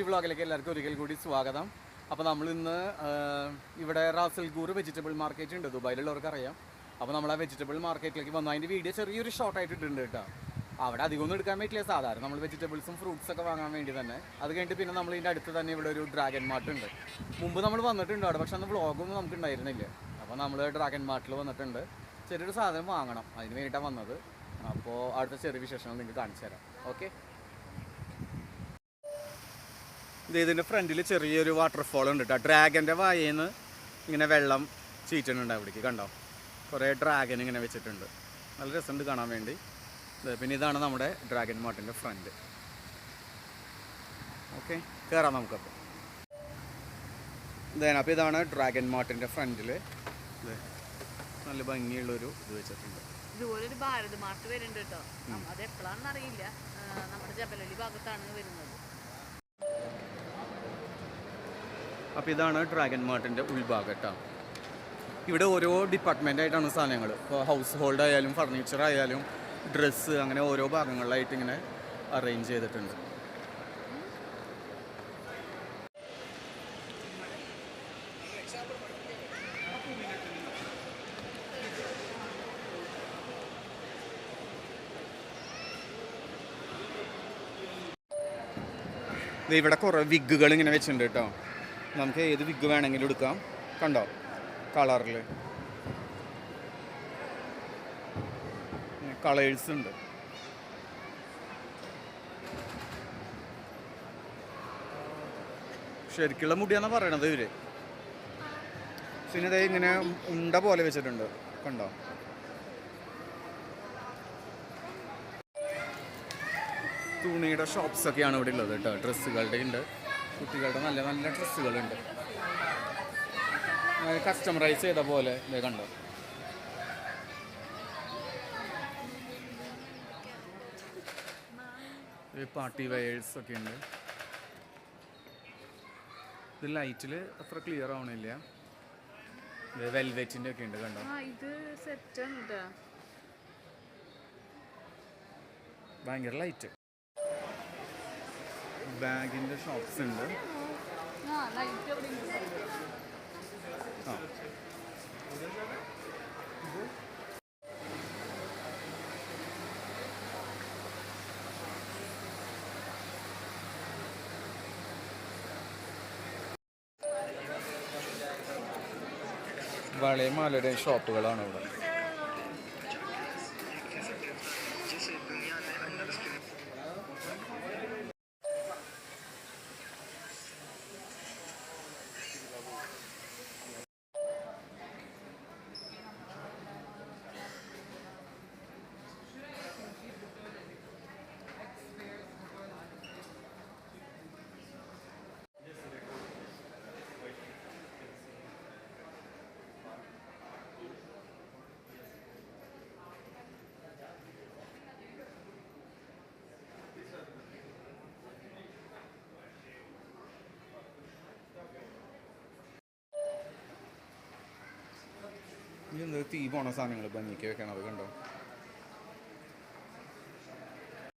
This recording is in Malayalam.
ഋഷി വ്ളോഗിലേക്ക് എല്ലാവർക്കും ഒരിക്കൽ കൂടി സ്വാഗതം. അപ്പോൾ നമ്മൾ ഇന്ന് ഇവിടെ റാസൽഗൂർ വെജിറ്റബിൾ മാർക്കറ്റ് ഉണ്ട്, ദുബായിലുള്ളവർക്ക് അറിയാം. അപ്പോൾ നമ്മൾ ആ വെജിറ്റബിൾ മാർക്കറ്റിലേക്ക് വന്നു. അതിൻ്റെ വീഡിയോ ചെറിയൊരു ഷോർട്ടായിട്ട് ഇട്ടിട്ടുണ്ട് കേട്ടോ. അവിടെ അധികമൊന്നും എടുക്കാൻ പറ്റില്ല, സാധാരണ നമ്മൾ വെജിറ്റബിൾസും ഫ്രൂട്ട്സൊക്കെ വാങ്ങാൻ വേണ്ടി തന്നെ. അത് കഴിഞ്ഞിട്ട് പിന്നെ നമ്മൾ ഇതിൻ്റെ അടുത്ത് തന്നെ ഇവിടെ ഒരു ഡ്രാഗൺ മാർട്ട് ഉണ്ട്. മുമ്പ് നമ്മൾ വന്നിട്ടുണ്ട് അവിടെ, പക്ഷെ അന്ന് വ്ളോഗൊന്നും നമുക്ക് ഉണ്ടായിരുന്നില്ല. അപ്പോൾ നമ്മൾ ഡ്രാഗൺ മാർട്ടിൽ വന്നിട്ടുണ്ട്. ചെറിയൊരു സാധനം വാങ്ങണം, അതിന് വേണ്ടിയിട്ടാണ് വന്നത്. അപ്പോൾ അടുത്ത ചെറിയ വിശേഷങ്ങൾ നിങ്ങൾക്ക് കാണിച്ചു തരാം. ഓക്കെ, ഇതിൻ്റെ ഫ്രണ്ടിൽ ചെറിയൊരു വാട്ടർഫോൾ ഉണ്ട് കേട്ടോ. ഡ്രാഗൻ്റെ വായേന്ന് ഇങ്ങനെ വെള്ളം ചീറ്റുന്നുണ്ട് അവിടേക്ക്, കണ്ടോ? കുറേ ഡ്രാഗൻ ഇങ്ങനെ വെച്ചിട്ടുണ്ട്, നല്ല രസമുണ്ട് കാണാൻ വേണ്ടി. പിന്നെ ഇതാണ് നമ്മുടെ ഡ്രാഗൺ മാർട്ടിൻ്റെ ഫ്രണ്ട്. ഓക്കെ, കയറാം നമുക്കപ്പോൾ. അപ്പോൾ ഇതാണ് ഡ്രാഗൺ മാർട്ടിൻ്റെ ഫ്രണ്ടിൽ നല്ല ഭംഗിയുള്ളൊരു ഇത് വെച്ചിട്ടുണ്ട്. ഇതുപോലെ ഒരു ഭാരത് മാർട്ട് വരുന്നുണ്ട് കേട്ടോ. അത് എപ്പോഴാണെന്ന് അറിയില്ല, നമ്മുടെ ജബലലി ഭാഗത്താണ് വരുന്നത്. അപ്പോൾ ഇതാണ് ഡ്രാഗൺ മാർട്ടിൻ്റെ ഉൾഭാഗം കേട്ടോ. ഇവിടെ ഓരോ ഡിപ്പാർട്ട്മെൻ്റായിട്ടാണ് സാധനങ്ങൾ. ഇപ്പോൾ ഹൗസ് ഹോൾഡ് ആയാലും ഫർണിച്ചർ ആയാലും ഡ്രസ്സ്, അങ്ങനെ ഓരോ ഭാഗങ്ങളിലായിട്ട് ഇങ്ങനെ അറേഞ്ച് ചെയ്തിട്ടുണ്ട്. ഇവിടെ കുറേ വിഗുകൾ ഇങ്ങനെ വെച്ചിട്ടുണ്ട് കേട്ടോ. നമുക്ക് ഏത് വിഗ് വേണമെങ്കിലും എടുക്കാം, കണ്ടോ? കളറിൽ കളേഴ്സ് ഉണ്ട്. ശരിക്കുള്ള മുടിയാണെന്നാണ് പറയണത് ഇവര്. പിന്നെ ഇതേ ഇങ്ങനെ ഉണ്ട പോലെ വെച്ചിട്ടുണ്ട്, കണ്ടോ? തുണിയുടെ ഷോപ്സൊക്കെയാണ് ഇവിടെ ഉള്ളത് കേട്ടോ. ഡ്രസ്സുകളുടെ ഉണ്ട്, കുട്ടികളുടെ നല്ല നല്ല ഡ്രസ്സുകളുണ്ട്, കസ്റ്റമറൈസ് ചെയ്ത പോലെ. ഇതേ കണ്ടോ? പാർട്ടി വെയേഴ്സ് ഒക്കെ ഉണ്ട്. ഇത് ലൈറ്റിൽ അത്ര ക്ലിയർ ആവണില്ല. വെൽവെറ്റിൻ്റെ ഒക്കെ ഉണ്ട്, കണ്ടോ? ഭയങ്കര ലൈറ്റ്. ബാഗിൻ്റെ ഷോപ്സ് ഉണ്ട്. ആ, വളയും മാലയുടെയും ഷോപ്പുകളാണ് ഇവിടെ. ഇനി തീ പോണ സാധനങ്ങൾ ഭംഗിക്ക് വെക്കണത്, കണ്ടോ?